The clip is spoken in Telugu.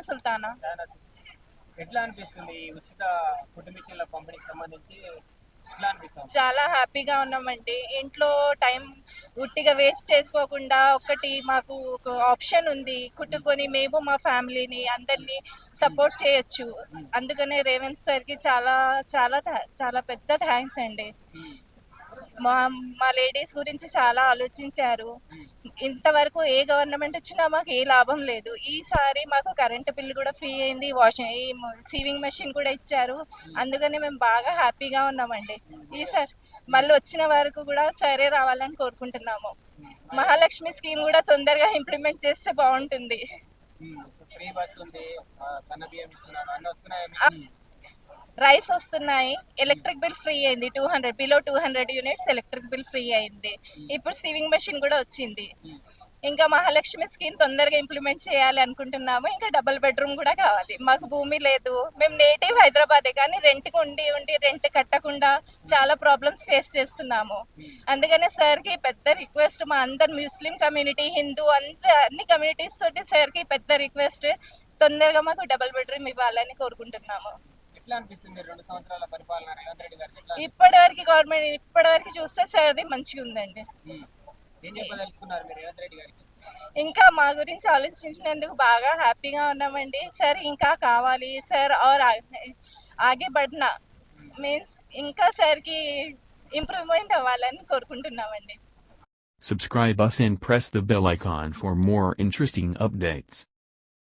సుల్తానా. చాలా ఎట్లా అనిపిస్తుంది ఈ ఉచిత ఫుడ్ మిషన్ల పంపిణీకి సంబంధించి ఎట్లా అనిపిస్తుంది? చాలా హ్యాపీగా ఉన్నామండి. ఇంట్లో టైం ఉట్టిగా వేస్ట్ చేసుకోకుండా ఒకటి మాకు ఒక ఆప్షన్ ఉంది. కుట్టుకొని మేము మా ఫ్యామిలీని అందరినీ సపోర్ట్ చేయొచ్చు. అందుకనే రేవంత్ సార్‌కి చాలా చాలా చాలా పెద్ద థ్యాంక్స్ అండి. మా మా లేడీస్ గురించి చాలా ఆలోచించారు. ఇంతవరకు ఏ గవర్నమెంట్ వచ్చినా మాకు ఏ లాభం లేదు. ఈసారి మాకు కరెంట్ బిల్ కూడా ఫ్రీ అయింది. సీవింగ్ మెషిన్ కూడా ఇచ్చారు. అందుకని మేము బాగా హ్యాపీగా ఉన్నామండి. ఈసారి మళ్ళీ వచ్చిన వరకు కూడా సరే రావాలని కోరుకుంటున్నాము. మహాలక్ష్మి స్కీమ్ కూడా తొందరగా ఇంప్లిమెంట్ చేస్తే బాగుంటుంది. ఫ్రీ బస్ ఉంది, సన్న బియ్యం ఇస్తున్నారు, అన్నీ వస్తున్నాయి. రైస్ వస్తున్నాయి. ఎలక్ట్రిక్ బిల్ ఫ్రీ అయింది. 200 below 200 units electric bill free అయింది. ఇప్పుడు సీవింగ్ మెషిన్ కూడా వచ్చింది. ఇంకా మహాలక్ష్మి స్కీమ్ తొందరగా ఇంప్లిమెంట్ చేయాలి అనుకుంటున్నాము. ఇంకా డబుల్ బెడ్రూమ్ కూడా కావాలి. మాకు భూమి లేదు. మేము నేటివ్ హైదరాబాదే కానీ రెంట్కి ఉండి రెంట్ కట్టకుండా చాలా ప్రాబ్లమ్స్ ఫేస్ చేస్తున్నాము. అందుకనే సార్కి పెద్ద రిక్వెస్ట్, మా అందరు ముస్లిం కమ్యూనిటీ, హిందూ అన్ని కమ్యూనిటీస్ తోటి సార్కి పెద్ద రిక్వెస్ట్, తొందరగా మాకు డబుల్ బెడ్రూమ్ ఇవ్వాలని కోరుకుంటున్నాము. ఎట్లా అనిపిస్తుంది 2 సంవత్సరాల పరిపాలన రేవంత్ రెడ్డి గారికి? ఇప్పటివరకు చూస్తే సార్ది మంచిగా ఉందండి. ఏం చెప్పదలుచుకున్నారు మీరు రేవంత్ రెడ్డి గారికి? ఇంకా మా గురించి ఆలోచించినందుకు బాగా హ్యాపీగా ఉన్నామండి. సార్ ఇంకా కావాలి సార్, ఆర్ ఆగే బడ్నా మీన్స్ ఇంకా సార్కి ఇంప్రూవ్మెంట్ అవ్వాలని కోరుకుంటున్నామండి. Subscribe us and press the bell icon for more interesting updates.